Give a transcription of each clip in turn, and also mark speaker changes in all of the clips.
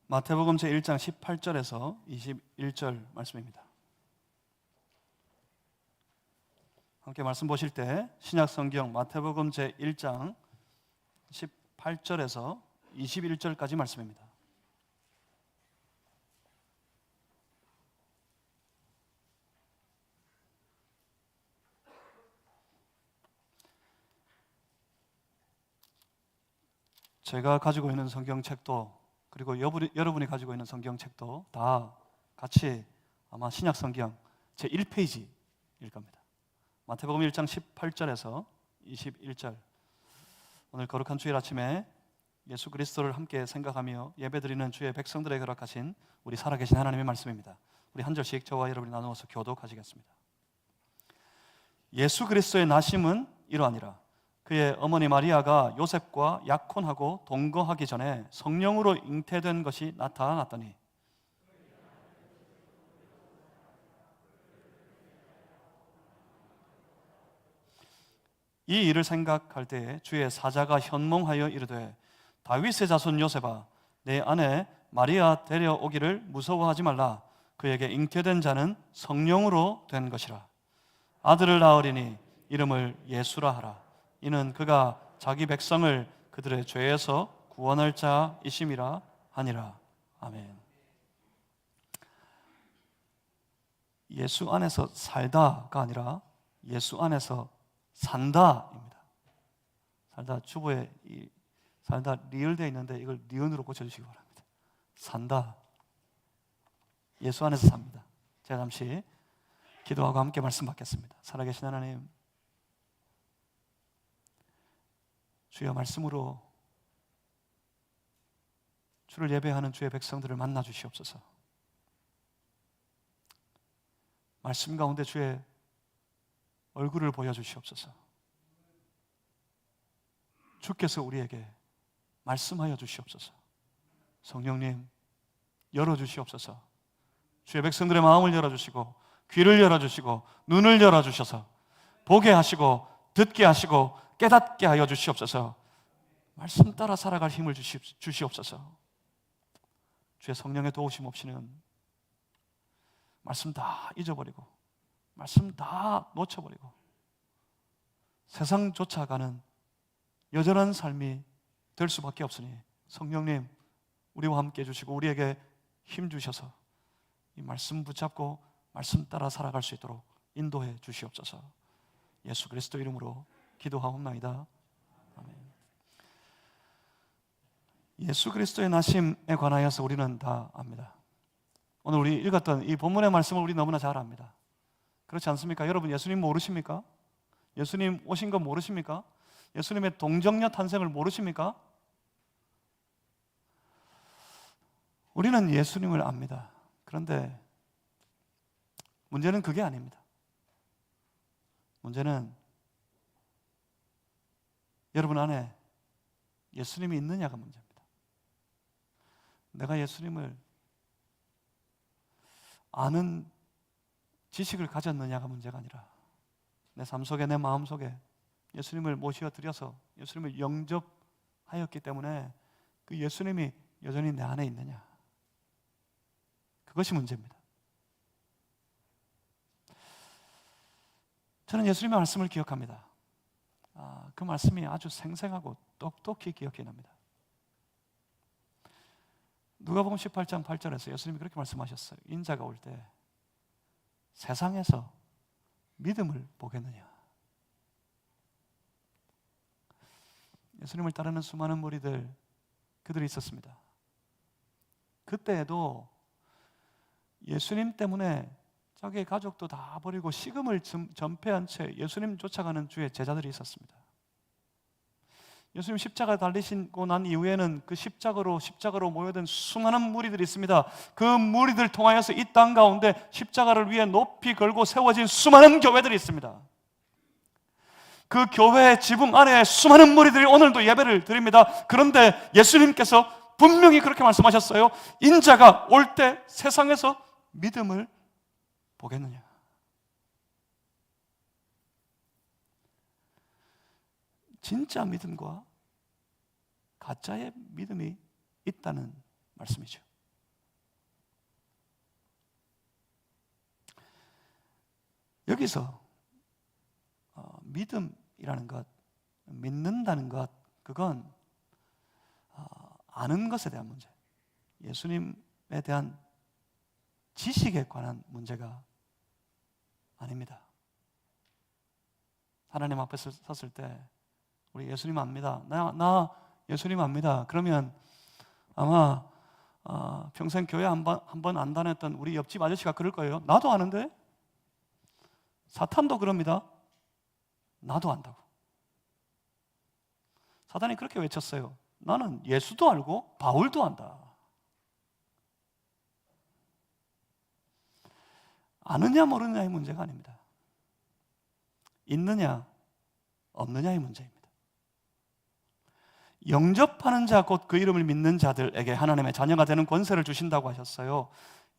Speaker 1: 마태복음 제1장 18절에서 21절 말씀입니다. 함께 말씀 보실 때 신약성경 마태복음 제1장 18절에서 21절까지 말씀입니다. 제가 가지고 있는 성경책도 그리고 여러분이 가지고 있는 성경책도 다 같이 아마 신약성경 제1페이지일 겁니다. 마태복음 1장 18절에서 21절. 오늘 거룩한 주일 아침에 예수 그리스도를 함께 생각하며 예배드리는 주의 백성들에게 허락하신 우리 살아계신 하나님의 말씀입니다. 우리 한 절씩 저와 여러분이 나누어서 교독하시겠습니다. 예수 그리스도의 나심은 이러하니라. 그의 어머니 마리아가 요셉과 약혼하고 동거하기 전에 성령으로 잉태된 것이 나타났더니 이 일을 생각할 때에 주의 사자가 현몽하여 이르되 다윗의 자손 요셉아 내 아내 마리아 데려오기를 무서워하지 말라. 그에게 잉태된 자는 성령으로 된 것이라. 아들을 낳으리니 이름을 예수라 하라. 이는 그가 자기 백성을 그들의 죄에서 구원할 자이심이라 하니라. 아멘. 예수 안에서 살다가 아니라 예수 안에서 산다입니다. 살다 주보에 살다 리을되어 있는데 이걸 니은으로 고쳐주시기 바랍니다. 산다. 예수 안에서 삽니다. 제가 잠시 기도하고 함께 말씀 받겠습니다. 살아계신 하나님, 주여 말씀으로 주를 예배하는 주의 백성들을 만나 주시옵소서. 말씀 가운데 주의 얼굴을 보여주시옵소서. 주께서 우리에게 말씀하여 주시옵소서. 성령님 열어주시옵소서. 주의 백성들의 마음을 열어주시고 귀를 열어주시고 눈을 열어주셔서 보게 하시고 듣게 하시고 깨닫게 하여 주시옵소서. 말씀 따라 살아갈 힘을 주시옵소서. 주의 성령의 도우심 없이는 말씀 다 잊어버리고 말씀 다 놓쳐버리고 세상 쫓아가는 여전한 삶이 될 수밖에 없으니 성령님 우리와 함께 해주시고 우리에게 힘 주셔서 이 말씀 붙잡고 말씀 따라 살아갈 수 있도록 인도해 주시옵소서. 예수 그리스도 이름으로 기도하옵나이다. 아멘. 예수 그리스도의 나심에 관하여서 우리는 다 압니다. 오늘 우리 읽었던 이 본문의 말씀을 우리 너무나 잘 압니다. 그렇지 않습니까? 여러분 예수님 모르십니까? 예수님 오신 거 모르십니까? 예수님의 동정녀 탄생을 모르십니까? 우리는 예수님을 압니다. 그런데 문제는 그게 아닙니다. 문제는 여러분 안에 예수님이 있느냐가 문제입니다. 내가 예수님을 아는 지식을 가졌느냐가 문제가 아니라 내 삶 속에 내 마음 속에 예수님을 모셔 드려서 예수님을 영접하였기 때문에 그 예수님이 여전히 내 안에 있느냐, 그것이 문제입니다. 저는 예수님의 말씀을 기억합니다. 그 말씀이 아주 생생하고 똑똑히 기억이 납니다. 누가복음 18장 8절에서 예수님이 그렇게 말씀하셨어요. 인자가 올 때 세상에서 믿음을 보겠느냐. 예수님을 따르는 수많은 무리들, 그들이 있었습니다. 그때에도 예수님 때문에 자기의 가족도 다 버리고 식음을 전폐한 채 예수님 쫓아가는 주의 제자들이 있었습니다. 예수님 십자가 달리시고 난 이후에는 그 십자가로 모여든 수많은 무리들이 있습니다. 그 무리들 통하여서 이 땅 가운데 십자가를 위해 높이 걸고 세워진 수많은 교회들이 있습니다. 그 교회의 지붕 안에 수많은 무리들이 오늘도 예배를 드립니다. 그런데 예수님께서 분명히 그렇게 말씀하셨어요. 인자가 올 때 세상에서 믿음을 보겠느냐. 진짜 믿음과 가짜의 믿음이 있다는 말씀이죠. 여기서 믿음이라는 것, 믿는다는 것, 그건 아는 것에 대한 문제, 예수님에 대한 지식에 관한 문제가 아닙니다. 하나님 앞에 섰을 때 우리 예수님 압니다. 나 예수님 압니다. 그러면 아마 평생 교회 한 번 안 다녔던 우리 옆집 아저씨가 그럴 거예요. 나도 아는데? 사탄도 그럽니다. 나도 안다고. 사탄이 그렇게 외쳤어요. 나는 예수도 알고 바울도 안다. 아느냐 모르느냐의 문제가 아닙니다. 있느냐 없느냐의 문제입니다. 영접하는 자 곧 그 이름을 믿는 자들에게 하나님의 자녀가 되는 권세를 주신다고 하셨어요.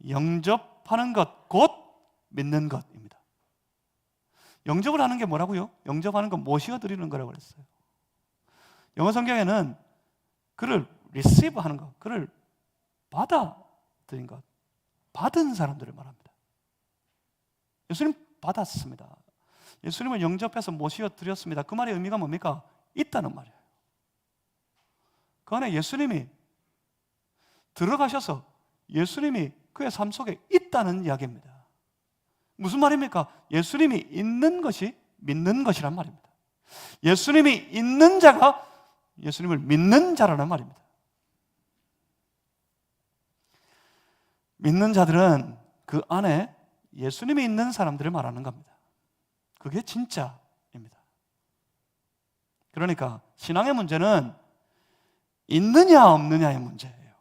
Speaker 1: 영접하는 것 곧 믿는 것입니다. 영접을 하는 게 뭐라고요? 영접하는 건 모시어 드리는 거라고 그랬어요. 영어 성경에는 그를 receive 하는 것, 그를 받아들인 것, 받은 사람들을 말합니다. 예수님 받았습니다. 예수님을 영접해서 모시어 드렸습니다. 그 말의 의미가 뭡니까? 있다는 말이에요. 그 안에 예수님이 들어가셔서 예수님이 그의 삶 속에 있다는 이야기입니다. 무슨 말입니까? 예수님이 있는 것이 믿는 것이란 말입니다. 예수님이 있는 자가 예수님을 믿는 자라는 말입니다. 믿는 자들은 그 안에 예수님이 있는 사람들을 말하는 겁니다. 그게 진짜입니다. 그러니까 신앙의 문제는 있느냐 없느냐의 문제예요.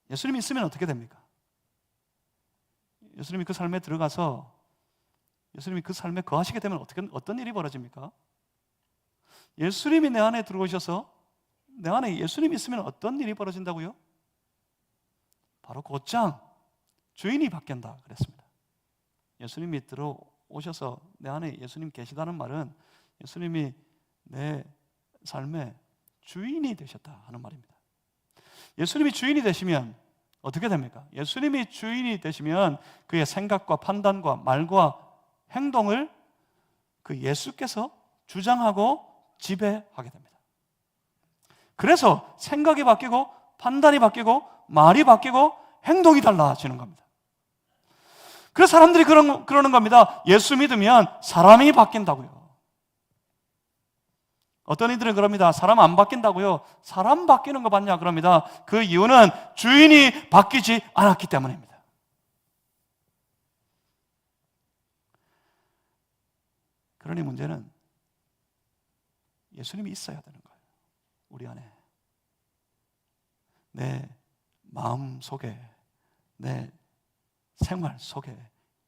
Speaker 1: 예수님이 있으면 어떻게 됩니까? 예수님이 그 삶에 들어가서 예수님이 그 삶에 거하시게 되면 어떤 일이 벌어집니까? 예수님이 내 안에 들어오셔서 내 안에 예수님이 있으면 어떤 일이 벌어진다고요? 바로 곧장 주인이 바뀐다 그랬습니다. 예수님이 들어오셔서 내 안에 예수님 계시다는 말은 예수님이 내 삶의 주인이 되셨다 하는 말입니다. 예수님이 주인이 되시면 어떻게 됩니까? 예수님이 주인이 되시면 그의 생각과 판단과 말과 행동을 그 예수께서 주장하고 지배하게 됩니다. 그래서 생각이 바뀌고 판단이 바뀌고 말이 바뀌고 행동이 달라지는 겁니다. 그래서 사람들이 그러는 겁니다. 예수 믿으면 사람이 바뀐다고요. 어떤 이들은 그럽니다. 사람 안 바뀐다고요. 사람 바뀌는 거 봤냐 그럽니다. 그 이유는 주인이 바뀌지 않았기 때문입니다. 그러니 문제는 예수님이 있어야 되는 거예요. 우리 안에. 내 마음 속에, 내 생활 속에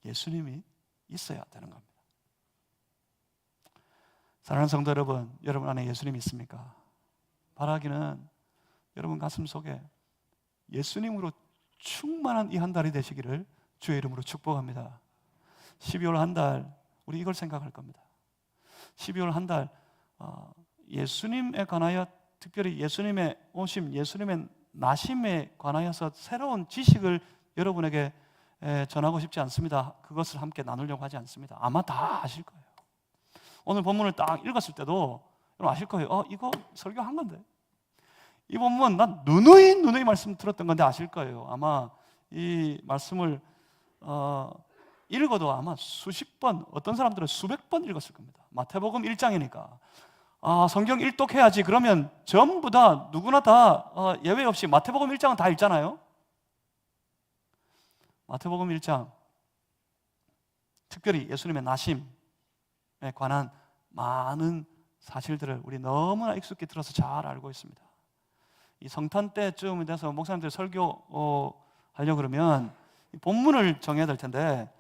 Speaker 1: 예수님이 있어야 되는 겁니다. 사랑하는 성도 여러분, 여러분 안에 예수님이 있습니까? 바라기는 여러분 가슴 속에 예수님으로 충만한 이 한 달이 되시기를 주의 이름으로 축복합니다. 12월 한 달 우리 이걸 생각할 겁니다. 12월 한 달 예수님에 관하여 특별히 예수님의 오심, 예수님의 나심에 관하여서 새로운 지식을 여러분에게 전하고 싶지 않습니다. 그것을 함께 나누려고 하지 않습니다. 아마 다 아실 거예요. 오늘 본문을 딱 읽었을 때도 여러분 아실 거예요. 이거 설교한 건데. 이 본문 난 누누이 말씀 들었던 건데 아실 거예요. 아마 이 말씀을 읽어도 아마 수십 번, 어떤 사람들은 수백 번 읽었을 겁니다. 마태복음 1장이니까 성경 일독해야지. 그러면 전부 다 누구나 다 예외 없이 마태복음 1장은 다 읽잖아요. 마태복음 1장 특별히 예수님의 나심에 관한 많은 사실들을 우리 너무나 익숙히 들어서 잘 알고 있습니다. 이 성탄 때쯤에 돼서 목사님들 설교 하려고 그러면 본문을 정해야 될 텐데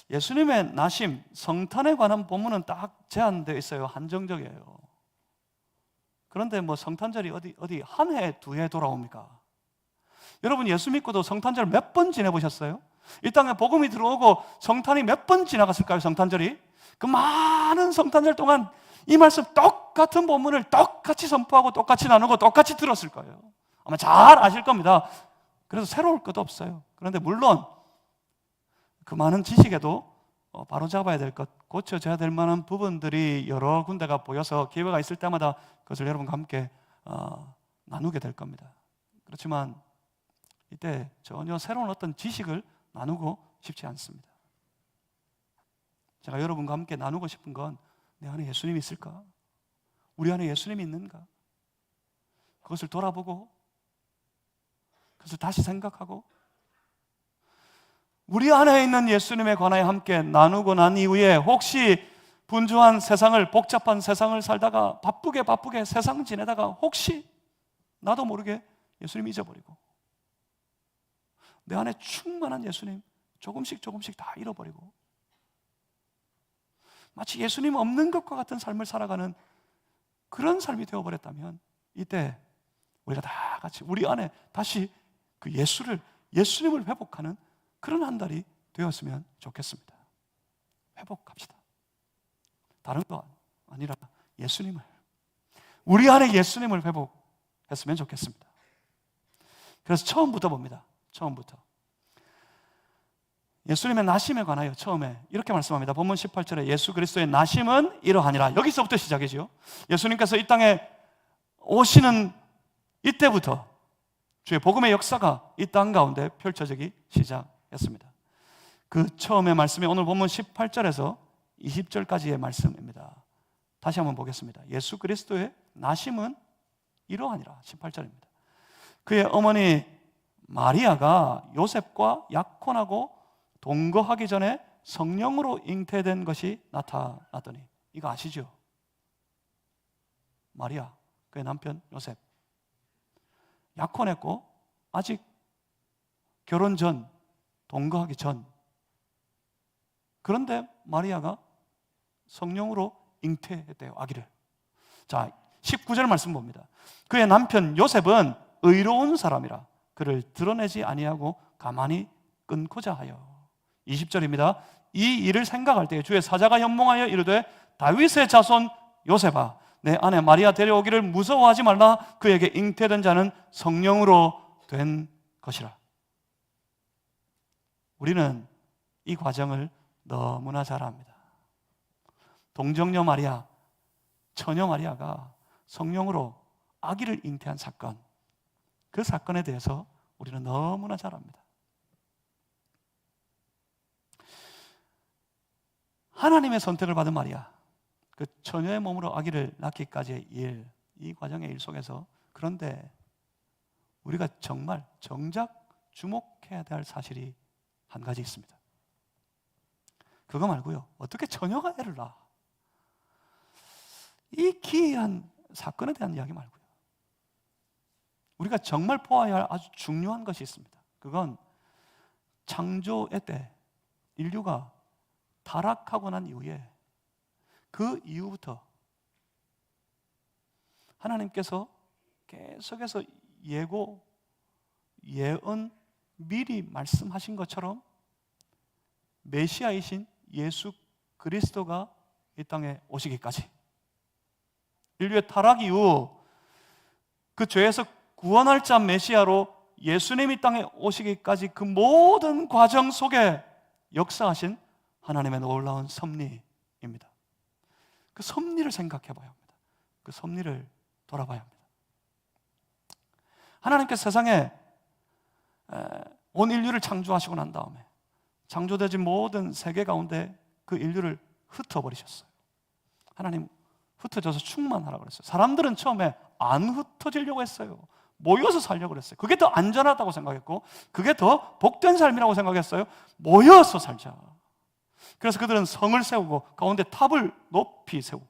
Speaker 1: 예수님의 나심, 성탄에 관한 본문은 딱 제한되어 있어요. 한정적이에요. 그런데 뭐 성탄절이 어디 한 해, 두 해 돌아옵니까? 여러분 예수 믿고도 성탄절 몇 번 지내보셨어요? 이 땅에 복음이 들어오고 성탄이 몇 번 지나갔을까요? 성탄절이? 그 많은 성탄절 동안 이 말씀 똑같은 본문을 똑같이 선포하고 똑같이 나누고 똑같이 들었을 거예요. 아마 잘 아실 겁니다. 그래서 새로울 것도 없어요. 그런데 물론 그 많은 지식에도 바로잡아야 될 것, 고쳐져야 될 만한 부분들이 여러 군데가 보여서 기회가 있을 때마다 그것을 여러분과 함께 나누게 될 겁니다. 그렇지만 이때 전혀 새로운 어떤 지식을 나누고 싶지 않습니다. 제가 여러분과 함께 나누고 싶은 건 내 안에 예수님이 있을까? 우리 안에 예수님이 있는가? 그것을 돌아보고 그것을 다시 생각하고 우리 안에 있는 예수님에 관하여 함께 나누고 난 이후에 혹시 분주한 세상을, 복잡한 세상을 살다가 바쁘게 세상 지내다가 혹시 나도 모르게 예수님 잊어버리고 내 안에 충만한 예수님 조금씩 다 잃어버리고 마치 예수님 없는 것과 같은 삶을 살아가는 그런 삶이 되어버렸다면 이때 우리가 다 같이 우리 안에 다시 그 예수님을 회복하는 그런 한 달이 되었으면 좋겠습니다. 회복합시다. 다른 거 아니라 예수님을, 우리 안에 예수님을 회복했으면 좋겠습니다. 그래서 처음부터 봅니다. 처음부터 예수님의 나심에 관하여 처음에 이렇게 말씀합니다. 본문 18절에 예수 그리스도의 나심은 이러하니라. 여기서부터 시작이죠. 예수님께서 이 땅에 오시는 이때부터 주의 복음의 역사가 이 땅 가운데 펼쳐지기 시작했습니다. 그 처음의 말씀이 오늘 본문 18절에서 20절까지의 말씀입니다. 다시 한번 보겠습니다. 예수 그리스도의 나심은 이러하니라. 18절입니다. 그의 어머니 마리아가 요셉과 약혼하고 동거하기 전에 성령으로 잉태된 것이 나타났더니, 이거 아시죠? 마리아, 그의 남편 요셉 약혼했고 아직 결혼 전, 동거하기 전. 그런데 마리아가 성령으로 잉태했대요, 아기를. 자, 19절 말씀 봅니다. 그의 남편 요셉은 의로운 사람이라 그를 드러내지 아니하고 가만히 끊고자 하여. 20절입니다. 이 일을 생각할 때 주의 사자가 현몽하여 이르되 다윗의 자손 요셉아, 내 아내 마리아 데려오기를 무서워하지 말라. 그에게 잉태된 자는 성령으로 된 것이라. 우리는 이 과정을 너무나 잘 압니다. 동정녀 마리아, 처녀 마리아가 성령으로 아기를 잉태한 사건, 그 사건에 대해서 우리는 너무나 잘 압니다. 하나님의 선택을 받은 마리아, 그 처녀의 몸으로 아기를 낳기까지의 일, 이 과정의 일 속에서, 그런데 우리가 정작 주목해야 될 사실이 한 가지 있습니다. 그거 말고요, 어떻게 처녀가 애를 낳아? 이 기이한 사건에 대한 이야기 말고요, 우리가 정말 보아야 할 아주 중요한 것이 있습니다. 그건 창조의 때 인류가 타락하고 난 이후에 그 이후부터 하나님께서 계속해서 예언 미리 말씀하신 것처럼 메시아이신 예수 그리스도가 이 땅에 오시기까지, 인류의 타락 이후 그 죄에서 구원할 자 메시아로 예수님이 이 땅에 오시기까지 그 모든 과정 속에 역사하신 하나님의 놀라운 섭리입니다. 그 섭리를 생각해 봐야 합니다. 그 섭리를 돌아봐야 합니다. 하나님께서 세상에 온 인류를 창조하시고 난 다음에 창조되진 모든 세계 가운데 그 인류를 흩어버리셨어요. 하나님 흩어져서 충만하라고 그랬어요. 사람들은 처음에 안 흩어지려고 했어요. 모여서 살려고 그랬어요. 그게 더 안전하다고 생각했고 그게 더 복된 삶이라고 생각했어요. 모여서 살자. 그래서 그들은 성을 세우고 가운데 탑을 높이 세우고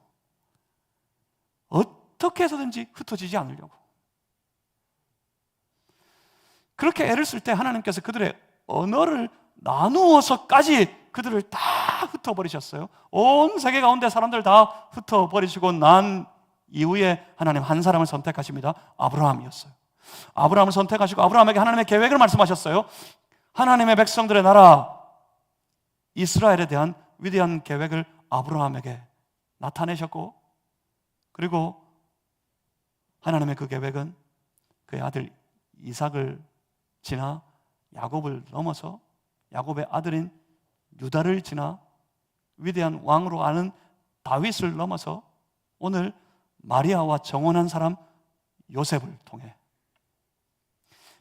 Speaker 1: 어떻게 해서든지 흩어지지 않으려고, 그렇게 애를 쓸 때 하나님께서 그들의 언어를 나누어서까지 그들을 다 흩어버리셨어요. 온 세계 가운데 사람들 다 흩어버리시고 난 이후에 하나님 한 사람을 선택하십니다. 아브라함이었어요. 아브라함을 선택하시고 아브라함에게 하나님의 계획을 말씀하셨어요. 하나님의 백성들의 나라 이스라엘에 대한 위대한 계획을 아브라함에게 나타내셨고, 그리고 하나님의 그 계획은 그의 아들 이삭을 지나 야곱을 넘어서 야곱의 아들인 유다를 지나 위대한 왕으로 아는 다윗을 넘어서 오늘 마리아와 정혼한 사람 요셉을 통해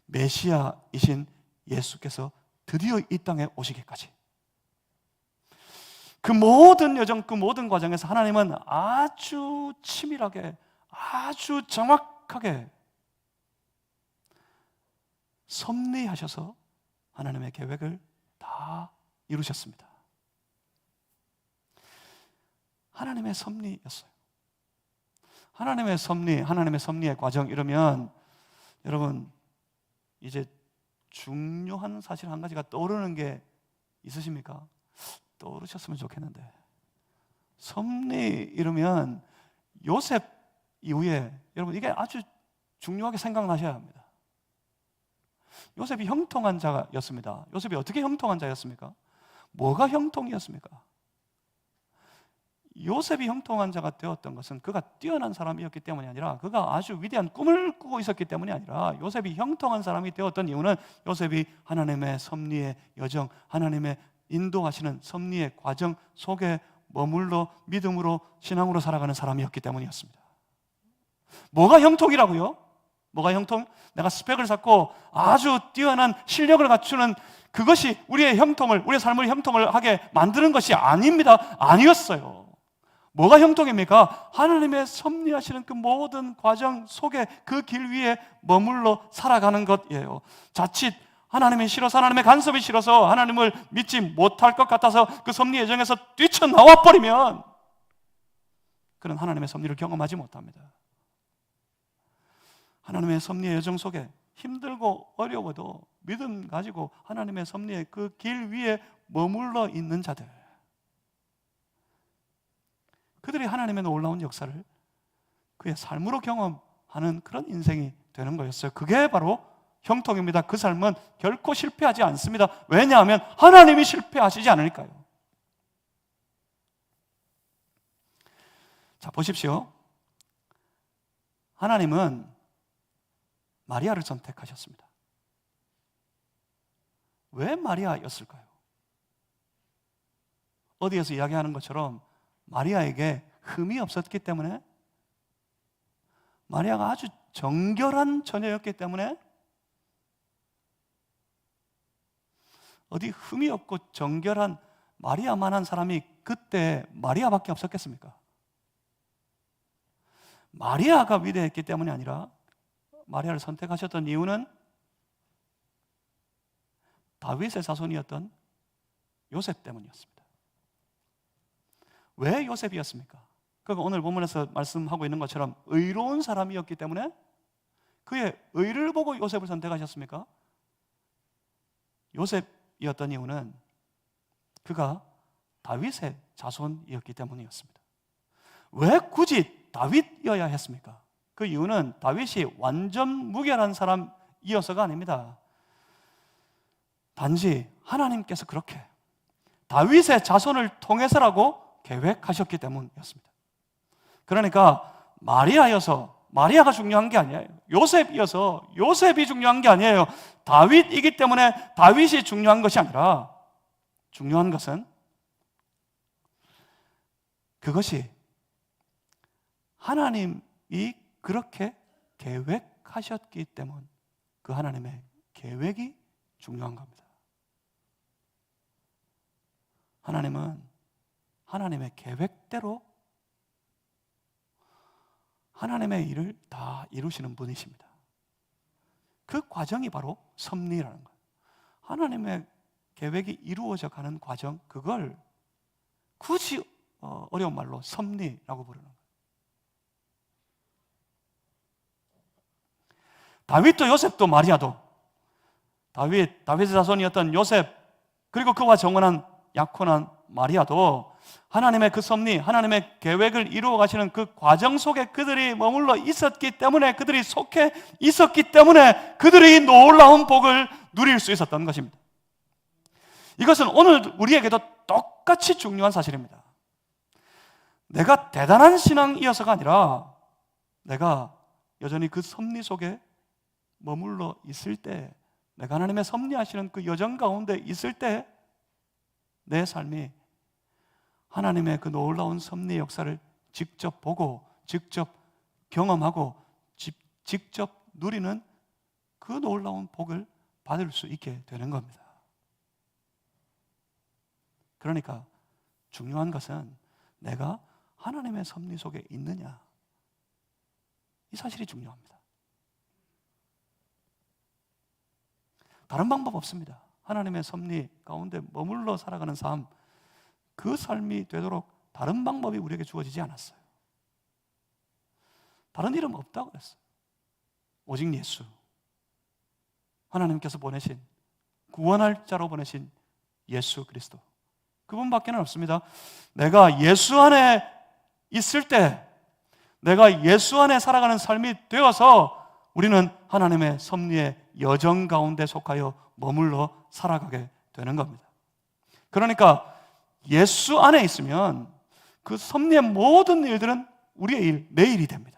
Speaker 1: 메시아이신 예수께서 드디어 이 땅에 오시기까지, 그 모든 여정, 그 모든 과정에서 하나님은 아주 치밀하게, 아주 정확하게 섭리하셔서 하나님의 계획을 다 이루셨습니다. 하나님의 섭리였어요. 하나님의 섭리, 하나님의 섭리의 과정, 이러면 여러분 이제 중요한 사실 한 가지가 떠오르는 게 있으십니까? 떠오르셨으면 좋겠는데, 섭리 이러면 요셉 이후에 여러분 이게 아주 중요하게 생각나셔야 합니다. 요셉이 형통한 자였습니다. 요셉이 어떻게 형통한 자였습니까? 뭐가 형통이었습니까? 요셉이 형통한 자가 되었던 것은 그가 뛰어난 사람이었기 때문이 아니라, 그가 아주 위대한 꿈을 꾸고 있었기 때문이 아니라, 요셉이 형통한 사람이 되었던 이유는 요셉이 하나님의 섭리의 여정, 하나님의 인도하시는 섭리의 과정 속에 머물러 믿음으로, 신앙으로 살아가는 사람이었기 때문이었습니다. 뭐가 형통이라고요? 뭐가 형통? 내가 스펙을 쌓고 아주 뛰어난 실력을 갖추는 그것이 우리의 형통을, 우리의 삶을 형통을 하게 만드는 것이 아닙니다. 아니었어요. 뭐가 형통입니까? 하나님의 섭리하시는 그 모든 과정 속에, 그 길 위에 머물러 살아가는 것이에요. 자칫 하나님이 싫어서, 하나님의 간섭이 싫어서, 하나님을 믿지 못할 것 같아서 그 섭리 여정에서 뛰쳐나와 버리면 그는 하나님의 섭리를 경험하지 못합니다. 하나님의 섭리의 여정 속에 힘들고 어려워도 믿음 가지고 하나님의 섭리의 그 길 위에 머물러 있는 자들, 그들이 하나님의 놀라운 역사를 그의 삶으로 경험하는 그런 인생이 되는 거였어요. 그게 바로 형통입니다. 그 삶은 결코 실패하지 않습니다. 왜냐하면 하나님이 실패하시지 않으니까요. 자, 보십시오. 하나님은 마리아를 선택하셨습니다. 왜 마리아였을까요? 어디에서 이야기하는 것처럼 마리아에게 흠이 없었기 때문에, 마리아가 아주 정결한 처녀였기 때문에, 어디 흠이 없고 정결한 마리아만한 사람이 그때 마리아밖에 없었겠습니까? 마리아가 위대했기 때문이 아니라, 마리아를 선택하셨던 이유는 다윗의 자손이었던 요셉 때문이었습니다. 왜 요셉이었습니까? 그가 오늘 본문에서 말씀하고 있는 것처럼 의로운 사람이었기 때문에, 그의 의를 보고 요셉을 선택하셨습니까? 요셉이었던 이유는 그가 다윗의 자손이었기 때문이었습니다. 왜 굳이 다윗이어야 했습니까? 그 이유는 다윗이 완전 무결한 사람이어서가 아닙니다. 단지 하나님께서 그렇게 다윗의 자손을 통해서라고 계획하셨기 때문이었습니다. 그러니까 마리아가 중요한 게 아니에요. 요셉이어서 요셉이 중요한 게 아니에요. 다윗이기 때문에 다윗이 중요한 것이 아니라, 중요한 것은 그것이 하나님이 그렇게 계획하셨기 때문, 그 하나님의 계획이 중요한 겁니다. 하나님은 하나님의 계획대로 하나님의 일을 다 이루시는 분이십니다. 그 과정이 바로 섭리라는 거예요. 하나님의 계획이 이루어져 가는 과정, 그걸 굳이 어려운 말로 섭리라고 부르는 거예요. 다윗도 요셉도 마리아도, 다윗의 자손이었던 요셉, 그리고 그와 정혼한 약혼한 마리아도 하나님의 그 섭리, 하나님의 계획을 이루어 가시는 그 과정 속에 그들이 머물러 있었기 때문에, 그들이 속해 있었기 때문에 그들이 놀라운 복을 누릴 수 있었던 것입니다. 이것은 오늘 우리에게도 똑같이 중요한 사실입니다. 내가 대단한 신앙이어서가 아니라 내가 여전히 그 섭리 속에 머물러 있을 때, 내가 하나님의 섭리하시는 그 여정 가운데 있을 때 내 삶이 하나님의 그 놀라운 섭리 역사를 직접 보고 직접 경험하고 직접 누리는 그 놀라운 복을 받을 수 있게 되는 겁니다. 그러니까 중요한 것은 내가 하나님의 섭리 속에 있느냐, 이 사실이 중요합니다. 다른 방법 없습니다. 하나님의 섭리 가운데 머물러 살아가는 삶, 그 삶이 되도록 다른 방법이 우리에게 주어지지 않았어요. 다른 이름 없다고 그랬어요. 오직 예수, 하나님께서 보내신, 구원할 자로 보내신 예수 그리스도, 그분밖에는 없습니다. 내가 예수 안에 있을 때, 내가 예수 안에 살아가는 삶이 되어서 우리는 하나님의 섭리의 여정 가운데 속하여 머물러 살아가게 되는 겁니다. 그러니까 예수 안에 있으면 그 섭리의 모든 일들은 우리의 일, 내 일이 됩니다.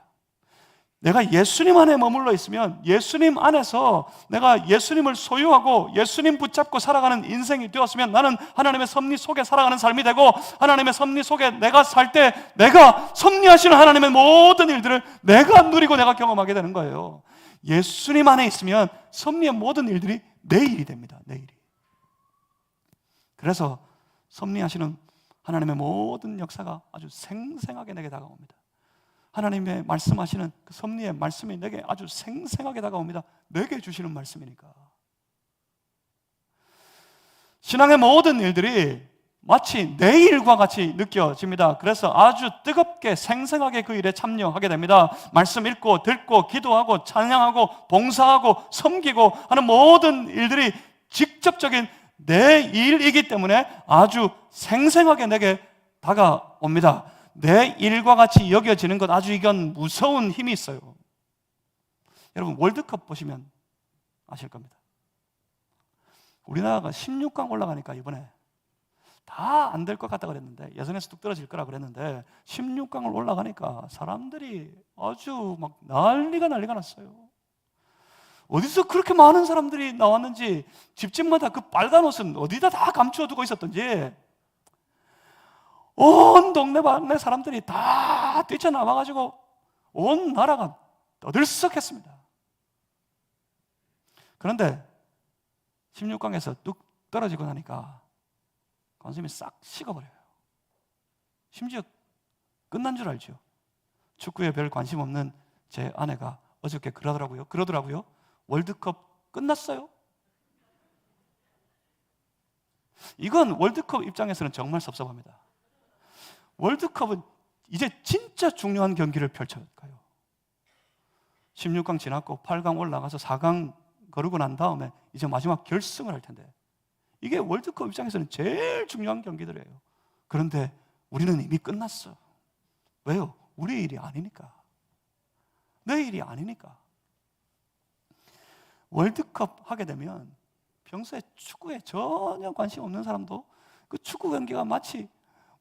Speaker 1: 내가 예수님 안에 머물러 있으면 예수님 안에서 내가 예수님을 소유하고 예수님 붙잡고 살아가는 인생이 되었으면 나는 하나님의 섭리 속에 살아가는 삶이 되고, 하나님의 섭리 속에 내가 살 때 내가 섭리하시는 하나님의 모든 일들을 내가 누리고 내가 경험하게 되는 거예요. 예수님 안에 있으면 섭리의 모든 일들이 내 일이 됩니다. 내 일이. 그래서 섭리하시는 하나님의 모든 역사가 아주 생생하게 내게 다가옵니다. 하나님의 말씀하시는 그 섭리의 말씀이 내게 아주 생생하게 다가옵니다. 내게 주시는 말씀이니까. 신앙의 모든 일들이 마치 내 일과 같이 느껴집니다. 그래서 아주 뜨겁게 생생하게 그 일에 참여하게 됩니다. 말씀 읽고 듣고 기도하고 찬양하고 봉사하고 섬기고 하는 모든 일들이 직접적인 내 일이기 때문에 아주 생생하게 내게 다가옵니다. 내 일과 같이 여겨지는 것, 아주 이건 무서운 힘이 있어요. 여러분 월드컵 보시면 아실 겁니다. 우리나라가 16강 올라가니까 이번에 다 안 될 것 같다 그랬는데, 예선에서 뚝 떨어질 거라 그랬는데 16강을 올라가니까 사람들이 아주 막 난리가 났어요. 어디서 그렇게 많은 사람들이 나왔는지, 집집마다 그 빨간 옷은 어디다 다 감추어 두고 있었던지 온 동네방네 사람들이 다 뛰쳐나와가지고 온 나라가 떠들썩했습니다. 그런데 16강에서 뚝 떨어지고 나니까 관심이 싹 식어버려요. 심지어 끝난 줄 알죠. 축구에 별 관심 없는 제 아내가 어저께 그러더라고요. 월드컵 끝났어요? 이건 월드컵 입장에서는 정말 섭섭합니다. 월드컵은 이제 진짜 중요한 경기를 펼쳐가요. 16강 지났고 8강 올라가서 4강 거르고 난 다음에 이제 마지막 결승을 할 텐데, 이게 월드컵 입장에서는 제일 중요한 경기들이에요. 그런데 우리는 이미 끝났어. 왜요? 우리 일이 아니니까. 내 일이 아니니까. 월드컵 하게 되면 평소에 축구에 전혀 관심 없는 사람도 그 축구 경기가 마치,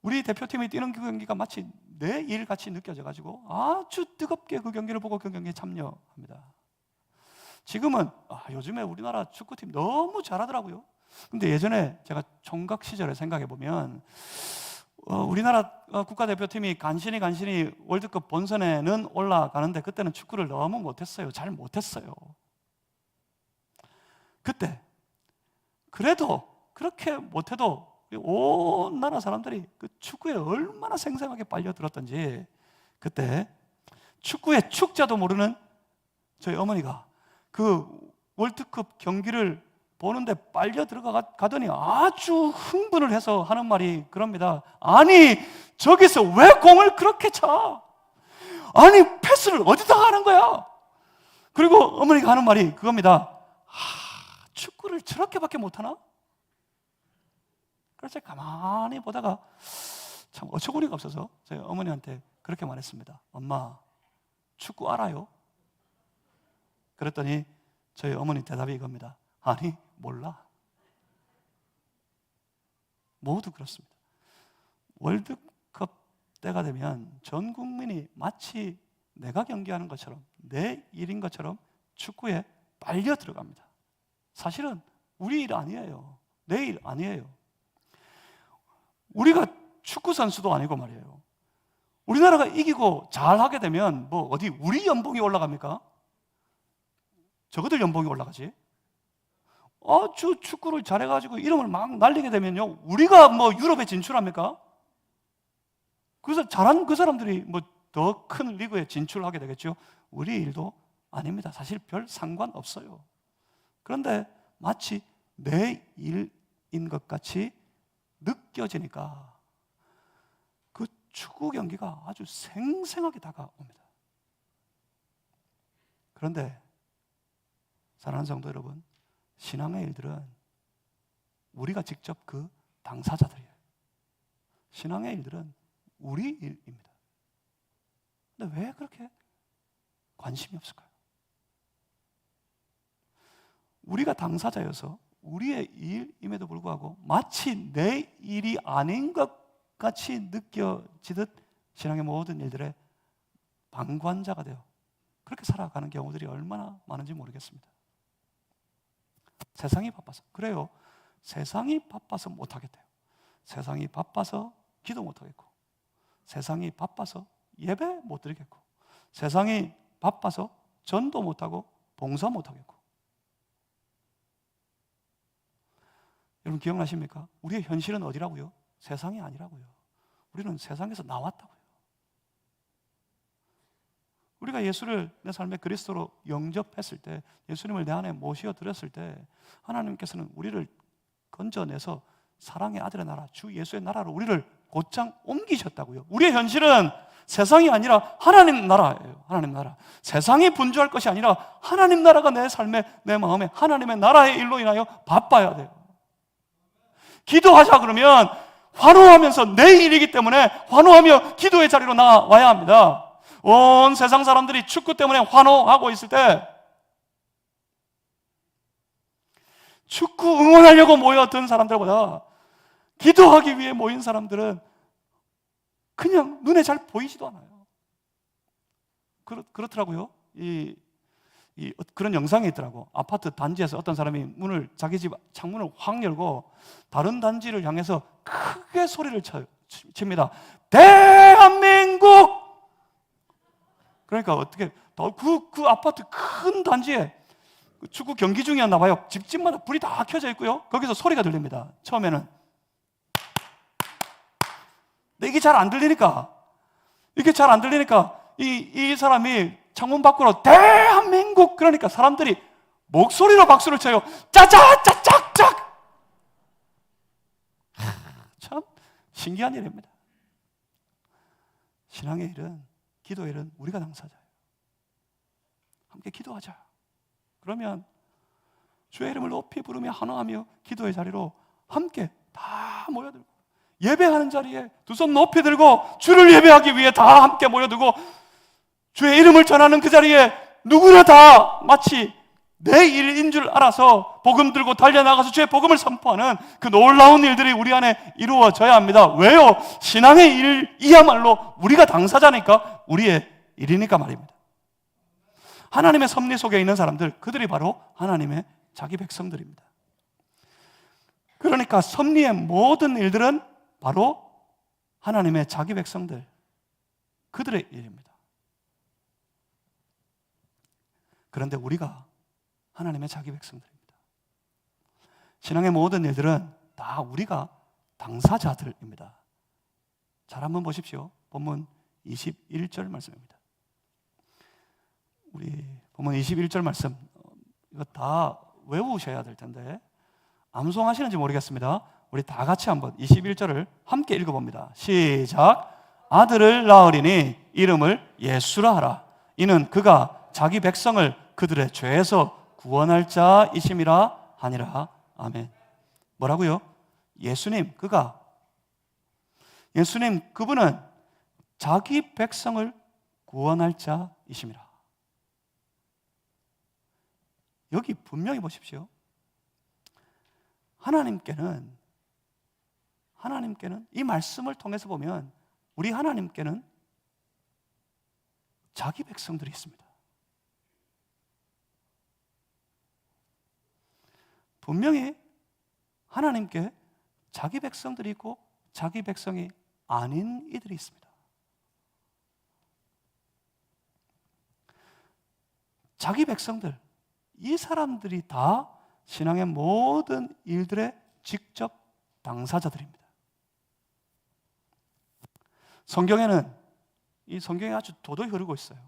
Speaker 1: 우리 대표팀이 뛰는 그 경기가 마치 내 일 같이 느껴져가지고 아주 뜨겁게 그 경기를 보고 그 경기에 참여합니다. 지금은 요즘에 우리나라 축구팀 너무 잘하더라고요. 근데 예전에 제가 총각 시절에 생각해 보면 우리나라 국가대표팀이 간신히 월드컵 본선에는 올라가는데 그때는 축구를 너무 못했어요. 잘 못했어요. 그때 그래도 그렇게 못해도 온 나라 사람들이 그 축구에 얼마나 생생하게 빨려들었던지, 그때 축구의 축자도 모르는 저희 어머니가 그 월드컵 경기를 보는데 빨려 들어가더니 아주 흥분을 해서 하는 말이 그럽니다. 아니 저기서 왜 공을 그렇게 차? 아니 패스를 어디다 하는 거야? 그리고 어머니가 하는 말이 그겁니다. 축구를 저렇게밖에 못하나? 그래서 가만히 보다가 참 어처구니가 없어서 저희 어머니한테 그렇게 말했습니다. 엄마, 축구 알아요? 그랬더니 저희 어머니 대답이 이겁니다. 아니, 몰라. 모두 그렇습니다. 월드컵 때가 되면 전 국민이 마치 내가 경기하는 것처럼, 내 일인 것처럼 축구에 빨려 들어갑니다. 사실은 우리 일 아니에요. 내 일 아니에요. 우리가 축구 선수도 아니고 말이에요. 우리나라가 이기고 잘하게 되면 뭐 어디 우리 연봉이 올라갑니까? 저거들 연봉이 올라가지. 아주 축구를 잘해가지고 이름을 막 날리게 되면요, 우리가 뭐 유럽에 진출합니까? 그래서 잘한 그 사람들이 뭐 더 큰 리그에 진출하게 되겠죠. 우리 일도 아닙니다. 사실 별 상관없어요. 그런데 마치 내 일인 것 같이 느껴지니까 그 축구 경기가 아주 생생하게 다가옵니다. 그런데 사랑하는 성도 여러분, 신앙의 일들은 우리가 직접 그 당사자들이에요. 신앙의 일들은 우리 일입니다. 근데 왜 그렇게 관심이 없을까요? 우리가 당사자여서 우리의 일임에도 불구하고 마치 내 일이 아닌 것 같이 느껴지듯 신앙의 모든 일들의 방관자가 되어 그렇게 살아가는 경우들이 얼마나 많은지 모르겠습니다. 세상이 바빠서. 그래요. 세상이 바빠서 못하겠대요. 세상이 바빠서 기도 못하겠고, 세상이 바빠서 예배 못 드리겠고, 세상이 바빠서 전도 못하고 봉사 못하겠고. 여러분 기억나십니까? 우리의 현실은 어디라고요? 세상이 아니라고요. 우리는 세상에서 나왔다고요. 우리가 예수를 내 삶의 그리스도로 영접했을 때, 예수님을 내 안에 모셔드렸을 때 하나님께서는 우리를 건져내서 사랑의 아들의 나라, 주 예수의 나라로 우리를 곧장 옮기셨다고요. 우리의 현실은 세상이 아니라 하나님 나라예요. 하나님 나라. 세상이 분주할 것이 아니라 하나님 나라가 내 삶에, 내 마음에 하나님의 나라의 일로 인하여 바빠야 돼요. 기도하자 그러면 환호하면서 내 일이기 때문에 환호하며 기도의 자리로 나와야 합니다. 온 세상 사람들이 축구 때문에 환호하고 있을 때 축구 응원하려고 모여든 사람들보다 기도하기 위해 모인 사람들은 그냥 눈에 잘 보이지도 않아요. 그렇더라고요. 그런 영상이 있더라고. 아파트 단지에서 어떤 사람이 자기 집 창문을 확 열고 다른 단지를 향해서 크게 소리를 칩니다. 대한민국! 그러니까 어떻게 그 아파트 큰 단지에 축구 경기 중이었나 봐요. 집집마다 불이 다 켜져 있고요. 거기서 소리가 들립니다. 처음에는. 근데 이게 잘 안 들리니까 이 사람이 창문 밖으로 대한민국 그러니까 사람들이 목소리로 박수를 쳐요. 짜자 짜짝짝. 참 신기한 일입니다. 신앙의 일은, 기도의 일은 우리가 당사자예요. 함께 기도하자. 그러면 주의 이름을 높이 부르며 환호하며 기도의 자리로 함께 다 모여들고, 예배하는 자리에 두 손 높이 들고 주를 예배하기 위해 다 함께 모여들고, 주의 이름을 전하는 그 자리에 누구나 다 마치 내 일인 줄 알아서 복음 들고 달려나가서 주의 복음을 선포하는 그 놀라운 일들이 우리 안에 이루어져야 합니다. 왜요? 신앙의 일이야말로 우리가 당사자니까, 우리의 일이니까 말입니다. 하나님의 섭리 속에 있는 사람들, 그들이 바로 하나님의 자기 백성들입니다. 그러니까 섭리의 모든 일들은 바로 하나님의 자기 백성들, 그들의 일입니다. 그런데 우리가 하나님의 자기 백성들입니다. 신앙의 모든 일들은 다 우리가 당사자들입니다. 잘 한번 보십시오. 본문 21절 말씀입니다. 우리 본문 21절 말씀, 이거 다 외우셔야 될 텐데 암송하시는지 모르겠습니다. 우리 다 같이 한번 21절을 함께 읽어봅니다. 시작. 아들을 낳으리니 이름을 예수라 하라. 이는 그가 자기 백성을 그들의 죄에서 구원할 자이심이라 하니라. 아멘. 뭐라고요? 예수님, 그분은 자기 백성을 구원할 자이심이라. 여기 분명히 보십시오. 하나님께는 이 말씀을 통해서 보면 우리 하나님께는 자기 백성들이 있습니다. 분명히 하나님께 자기 백성들이 있고 자기 백성이 아닌 이들이 있습니다. 자기 백성들, 이 사람들이 다 신앙의 모든 일들의 직접 당사자들입니다. 성경에는 이 성경이 아주 도도히 흐르고 있어요.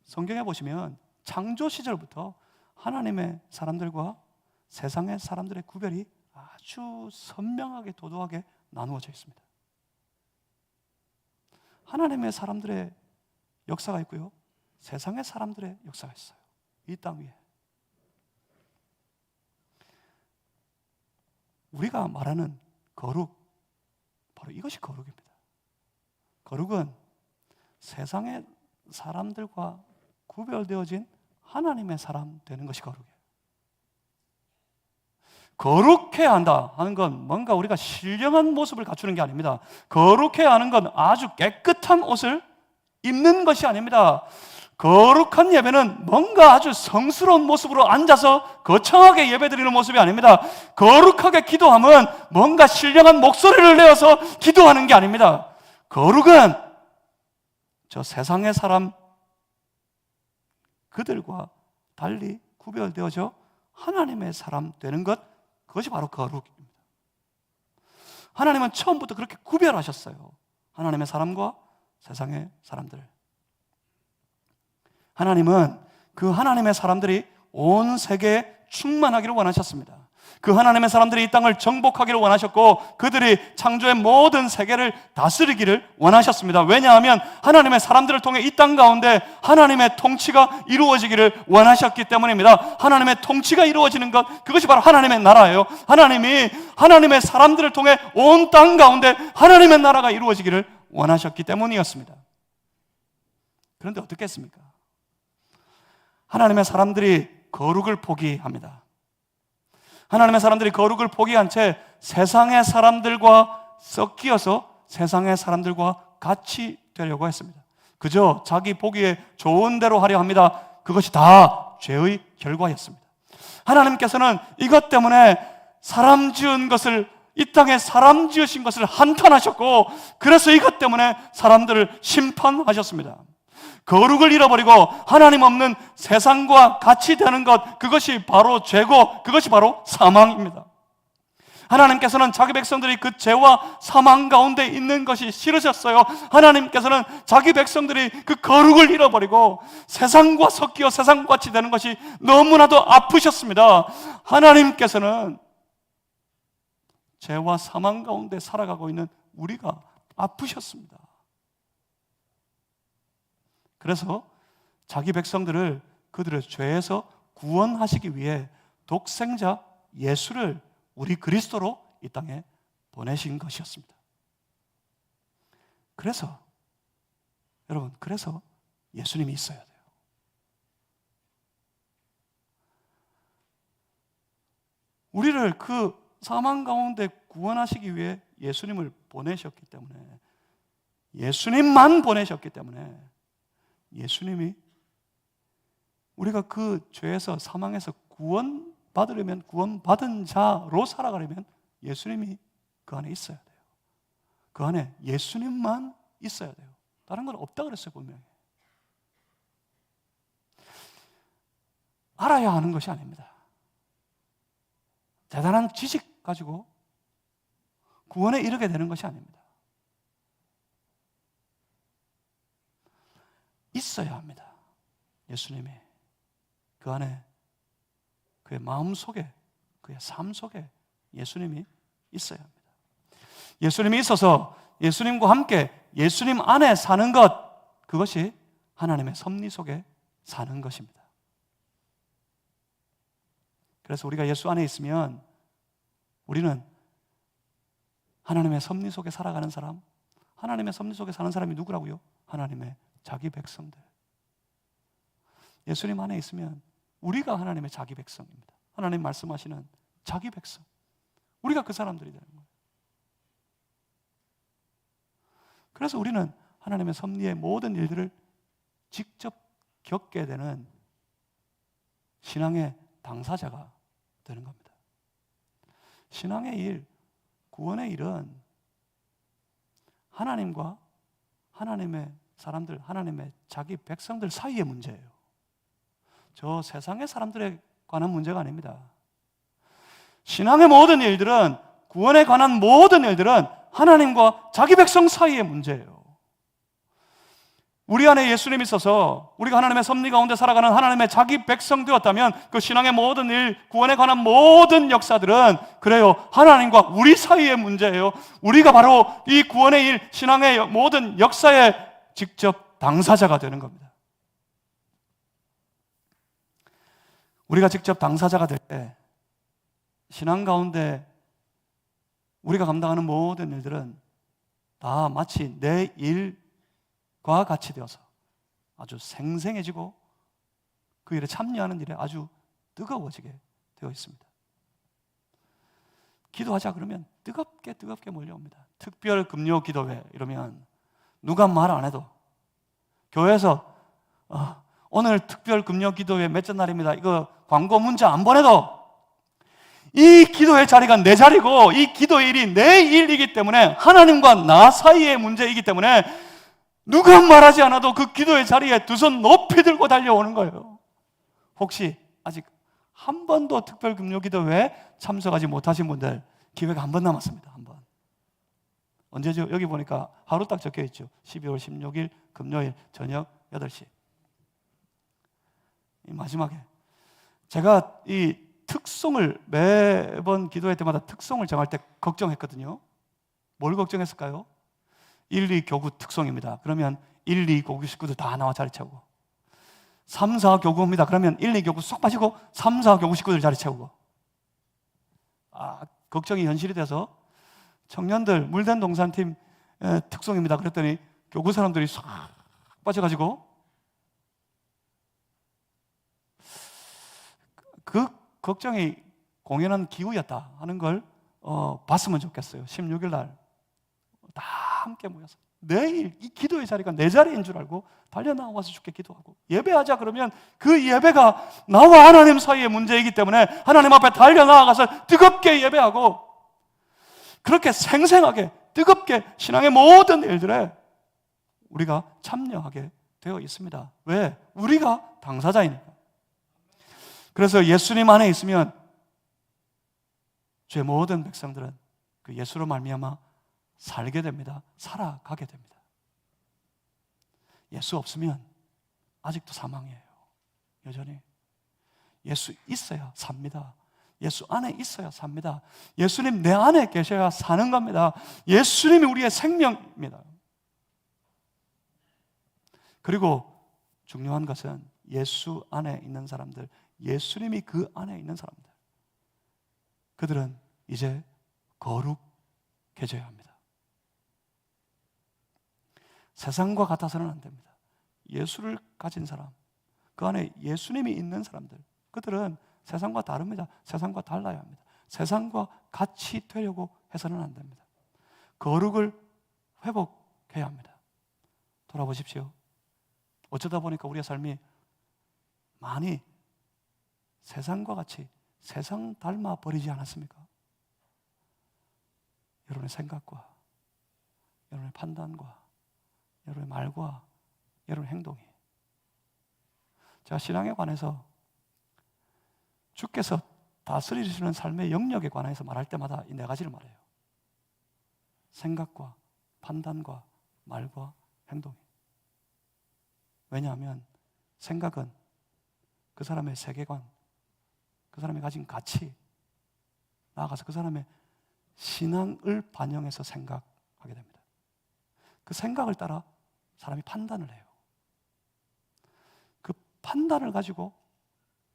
Speaker 1: 성경에 보시면 창조 시절부터 하나님의 사람들과 세상의 사람들의 구별이 아주 선명하게 도도하게 나누어져 있습니다. 하나님의 사람들의 역사가 있고요, 세상의 사람들의 역사가 있어요. 이 땅 위에 우리가 말하는 거룩, 바로 이것이 거룩입니다. 거룩은 세상의 사람들과 구별되어진 하나님의 사람 되는 것이 거룩이에요. 거룩해야 한다 하는 건 뭔가 우리가 신령한 모습을 갖추는 게 아닙니다. 거룩해야 하는 건 아주 깨끗한 옷을 입는 것이 아닙니다. 거룩한 예배는 뭔가 아주 성스러운 모습으로 앉아서 거창하게 예배드리는 모습이 아닙니다. 거룩하게 기도하면 뭔가 신령한 목소리를 내어서 기도하는 게 아닙니다. 거룩은 저 세상의 사람 그들과 달리 구별되어져 하나님의 사람 되는 것, 그것이 바로 거룩입니다. 하나님은 처음부터 그렇게 구별하셨어요. 하나님의 사람과 세상의 사람들. 하나님은 그 하나님의 사람들이 온 세계에 충만하기를 원하셨습니다. 그 하나님의 사람들이 이 땅을 정복하기를 원하셨고 그들이 창조의 모든 세계를 다스리기를 원하셨습니다. 왜냐하면 하나님의 사람들을 통해 이 땅 가운데 하나님의 통치가 이루어지기를 원하셨기 때문입니다. 하나님의 통치가 이루어지는 것, 그것이 바로 하나님의 나라예요. 하나님이 하나님의 사람들을 통해 온 땅 가운데 하나님의 나라가 이루어지기를 원하셨기 때문이었습니다. 그런데 어떻게 했습니까? 하나님의 사람들이 거룩을 포기합니다. 하나님의 사람들이 거룩을 포기한 채 세상의 사람들과 섞여서 세상의 사람들과 같이 되려고 했습니다. 그저 자기 보기에 좋은 대로 하려 합니다. 그것이 다 죄의 결과였습니다. 하나님께서는 이것 때문에 사람 지은 것을, 이 땅에 사람 지으신 것을 한탄하셨고, 그래서 이것 때문에 사람들을 심판하셨습니다. 거룩을 잃어버리고 하나님 없는 세상과 같이 되는 것, 그것이 바로 죄고 그것이 바로 사망입니다. 하나님께서는 자기 백성들이 그 죄와 사망 가운데 있는 것이 싫으셨어요. 하나님께서는 자기 백성들이 그 거룩을 잃어버리고 세상과 섞여 세상과 같이 되는 것이 너무나도 아프셨습니다. 하나님께서는 죄와 사망 가운데 살아가고 있는 우리가 아프셨습니다. 그래서 자기 백성들을 그들의 죄에서 구원하시기 위해 독생자 예수를 우리 그리스도로 이 땅에 보내신 것이었습니다. 그래서 여러분, 그래서 예수님이 있어야 돼요. 우리를 그 사망 가운데 구원하시기 위해 예수님을 보내셨기 때문에, 예수님만 보내셨기 때문에, 예수님이 우리가 그 죄에서 사망에서 구원받으려면, 구원받은 자로 살아가려면 예수님이 그 안에 있어야 돼요. 그 안에 예수님만 있어야 돼요. 다른 건 없다 그랬어요, 분명히. 알아야 하는 것이 아닙니다. 대단한 지식 가지고 구원에 이르게 되는 것이 아닙니다. 있어야 합니다. 예수님이 그 안에, 그의 마음 속에, 그의 삶 속에 예수님이 있어야 합니다. 예수님이 있어서 예수님과 함께 예수님 안에 사는 것, 그것이 하나님의 섭리 속에 사는 것입니다. 그래서 우리가 예수 안에 있으면 우리는 하나님의 섭리 속에 살아가는 사람, 하나님의 섭리 속에 사는 사람이 누구라고요? 하나님의 자기 백성들. 예수님 안에 있으면 우리가 하나님의 자기 백성입니다. 하나님 말씀하시는 자기 백성, 우리가 그 사람들이 되는 거예요. 그래서 우리는 하나님의 섭리의 모든 일들을 직접 겪게 되는 신앙의 당사자가 되는 겁니다. 신앙의 일, 구원의 일은 하나님과 하나님의 사람들, 하나님의 자기 백성들 사이의 문제예요. 저 세상의 사람들에 관한 문제가 아닙니다. 신앙의 모든 일들은, 구원에 관한 모든 일들은 하나님과 자기 백성 사이의 문제예요. 우리 안에 예수님이 있어서 우리가 하나님의 섭리 가운데 살아가는 하나님의 자기 백성 되었다면 그 신앙의 모든 일, 구원에 관한 모든 역사들은 그래요, 하나님과 우리 사이의 문제예요. 우리가 바로 이 구원의 일, 신앙의 모든 역사의 직접 당사자가 되는 겁니다. 우리가 직접 당사자가 될 때 신앙 가운데 우리가 감당하는 모든 일들은 다 마치 내 일과 같이 되어서 아주 생생해지고 그 일에 참여하는 일에 아주 뜨거워지게 되어 있습니다. 기도하자 그러면 뜨겁게 몰려옵니다. 특별 금요 기도회 이러면 누가 말 안 해도 교회에서 오늘 특별 금요 기도회 몇째 날입니다, 이거 광고 문자 안 보내도 이 기도의 자리가 내 자리고 이 기도의 일이 내 일이기 때문에 하나님과 나 사이의 문제이기 때문에 누가 말하지 않아도 그 기도의 자리에 두 손 높이 들고 달려오는 거예요. 혹시 아직 한 번도 특별 금요 기도회에 참석하지 못하신 분들 기회가 한 번 남았습니다. 한 번. 언제죠? 여기 보니까 하루 딱 적혀 있죠. 12월 16일 금요일 저녁 8시. 마지막에 제가 이 특송을 매번 기도회 때마다 특송을 정할 때 걱정했거든요. 뭘 걱정했을까요? 1, 2 교구 특송입니다. 그러면 1, 2 교구 식구들 다 나와 자리 채우고, 3, 4 교구입니다. 그러면 1, 2 교구 쏙 빠지고 3, 4 교구 식구들 자리 채우고. 걱정이 현실이 돼서 청년들 물된 동산팀 특송입니다. 그랬더니 교구 사람들이 쏙 빠져가지고 그 걱정이 공연한 기후였다 하는 걸 봤으면 좋겠어요. 16일 날 다 함께 모여서 내일 이 기도의 자리가 내 자리인 줄 알고 달려나와서 주께 기도하고, 예배하자 그러면 그 예배가 나와 하나님 사이의 문제이기 때문에 하나님 앞에 달려나가서 뜨겁게 예배하고, 그렇게 생생하게 뜨겁게 신앙의 모든 일들에 우리가 참여하게 되어 있습니다. 왜? 우리가 당사자이니까. 그래서 예수님 안에 있으면 죄 모든 백성들은 그 예수로 말미암아 살게 됩니다. 살아가게 됩니다. 예수 없으면 아직도 사망이에요. 여전히 예수 있어야 삽니다. 예수 안에 있어야 삽니다. 예수님 내 안에 계셔야 사는 겁니다. 예수님이 우리의 생명입니다. 그리고 중요한 것은 예수 안에 있는 사람들, 예수님이 그 안에 있는 사람들, 그들은 이제 거룩해져야 합니다. 세상과 같아서는 안 됩니다. 예수를 가진 사람, 그 안에 예수님이 있는 사람들, 그들은 세상과 다릅니다. 세상과 달라야 합니다. 세상과 같이 되려고 해서는 안 됩니다. 거룩을 회복해야 합니다. 돌아보십시오. 어쩌다 보니까 우리의 삶이 많이 세상과 같이 세상 닮아 버리지 않았습니까? 여러분의 생각과 여러분의 판단과 여러분의 말과 여러분의 행동이. 제가 신앙에 관해서 주께서 다스리시는 삶의 영역에 관해서 말할 때마다 이 네 가지를 말해요. 생각과 판단과 말과 행동이. 왜냐하면 생각은 그 사람의 세계관, 그 사람이 가진 가치, 나아가서 그 사람의 신앙을 반영해서 생각하게 됩니다. 그 생각을 따라 사람이 판단을 해요. 그 판단을 가지고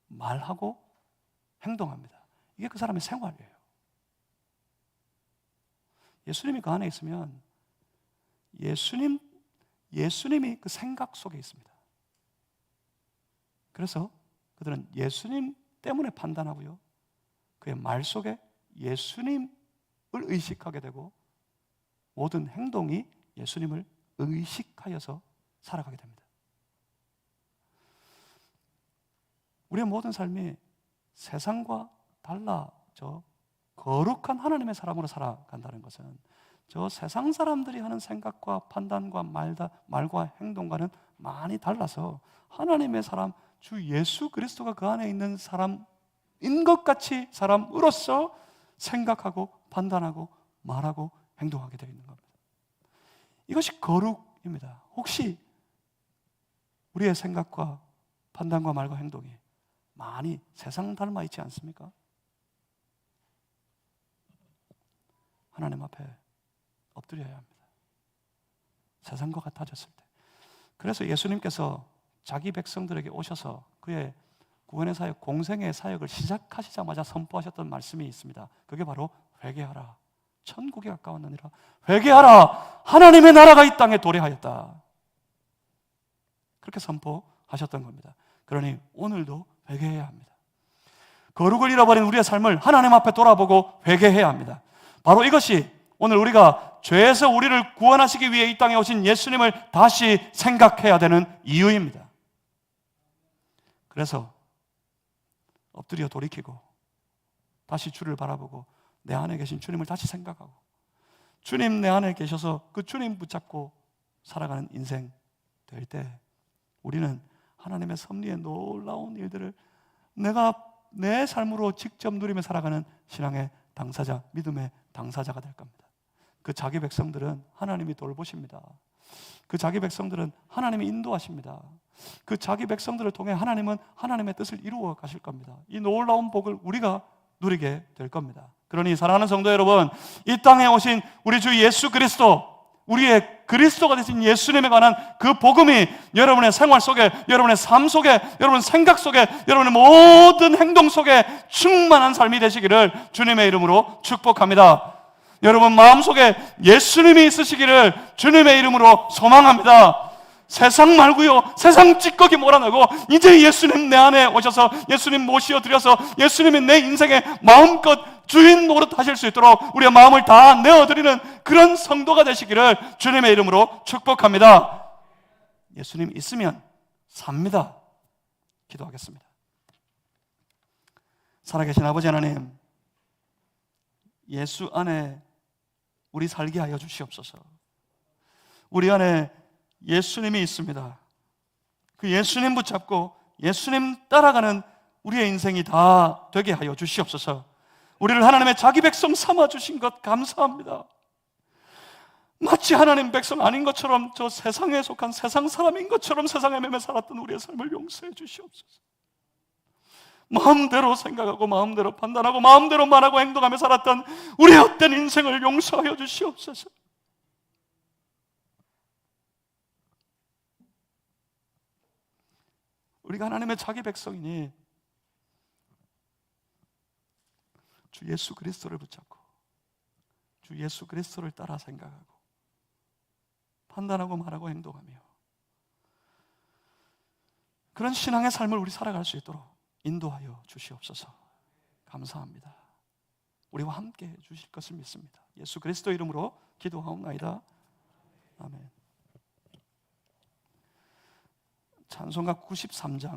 Speaker 1: 말하고 행동합니다. 이게 그 사람의 생활이에요. 예수님이 그 안에 있으면 예수님이 그 생각 속에 있습니다. 그래서 그들은 예수님 때문에 판단하고요, 그의 말 속에 예수님을 의식하게 되고 모든 행동이 예수님을 의식하여서 살아가게 됩니다. 우리의 모든 삶이 세상과 달라져 거룩한 하나님의 사람으로 살아간다는 것은 저 세상 사람들이 하는 생각과 판단과 말과 행동과는 많이 달라서 하나님의 사람, 주 예수 그리스도가 그 안에 있는 사람인 것 같이 사람으로서 생각하고 판단하고 말하고 행동하게 되어 있는 겁니다. 이것이 거룩입니다. 혹시 우리의 생각과 판단과 말과 행동이 많이 세상 닮아 있지 않습니까? 하나님 앞에 엎드려야 합니다. 세상과 같아졌을 때. 그래서 예수님께서 자기 백성들에게 오셔서 그의 구원의 사역, 공생의 사역을 시작하시자마자 선포하셨던 말씀이 있습니다. 그게 바로 회개하라. 천국이 가까웠느니라. 회개하라. 하나님의 나라가 이 땅에 도래하였다. 그렇게 선포하셨던 겁니다. 그러니 오늘도 회개해야 합니다. 거룩을 잃어버린 우리의 삶을 하나님 앞에 돌아보고 회개해야 합니다. 바로 이것이 오늘 우리가 죄에서 우리를 구원하시기 위해 이 땅에 오신 예수님을 다시 생각해야 되는 이유입니다. 그래서 엎드려 돌이키고 다시 주를 바라보고 내 안에 계신 주님을 다시 생각하고 주님 내 안에 계셔서 그 주님 붙잡고 살아가는 인생 될 때 우리는 하나님의 섭리의 놀라운 일들을 내가 내 삶으로 직접 누리며 살아가는 신앙의 당사자, 믿음의 당사자가 될 겁니다. 그 자기 백성들은 하나님이 돌보십니다. 그 자기 백성들은 하나님이 인도하십니다. 그 자기 백성들을 통해 하나님은 하나님의 뜻을 이루어 가실 겁니다. 이 놀라운 복을 우리가 누리게 될 겁니다. 그러니 사랑하는 성도 여러분, 이 땅에 오신 우리 주 예수 그리스도, 우리의 그리스도가 되신 예수님에 관한 그 복음이 여러분의 생활 속에, 여러분의 삶 속에, 여러분 생각 속에, 여러분의 모든 행동 속에 충만한 삶이 되시기를 주님의 이름으로 축복합니다. 여러분 마음속에 예수님이 있으시기를 주님의 이름으로 소망합니다. 세상 말고요, 세상 찌꺼기 몰아내고 이제 예수님 내 안에 오셔서 예수님 모시어드려서 예수님이 내 인생의 마음껏 주인 노릇 하실 수 있도록 우리의 마음을 다 내어드리는 그런 성도가 되시기를 주님의 이름으로 축복합니다. 예수님 있으면 삽니다. 기도하겠습니다. 살아계신 아버지 하나님, 예수 안에 우리 살게 하여 주시옵소서. 우리 안에 예수님이 있습니다. 그 예수님 붙잡고 예수님 따라가는 우리의 인생이 다 되게 하여 주시옵소서. 우리를 하나님의 자기 백성 삼아 주신 것 감사합니다. 마치 하나님 백성 아닌 것처럼 저 세상에 속한 세상 사람인 것처럼 세상에 매매 살았던 우리의 삶을 용서해 주시옵소서. 마음대로 생각하고 마음대로 판단하고 마음대로 말하고 행동하며 살았던 우리의 헛된 인생을 용서하여 주시옵소서. 우리가 하나님의 자기 백성이니 주 예수 그리스도를 붙잡고 주 예수 그리스도를 따라 생각하고 판단하고 말하고 행동하며 그런 신앙의 삶을 우리 살아갈 수 있도록 인도하여 주시옵소서. 감사합니다. 우리와 함께 해 주실 것을 믿습니다. 예수 그리스도 이름으로 기도하옵나이다. 아멘. 찬송가 93장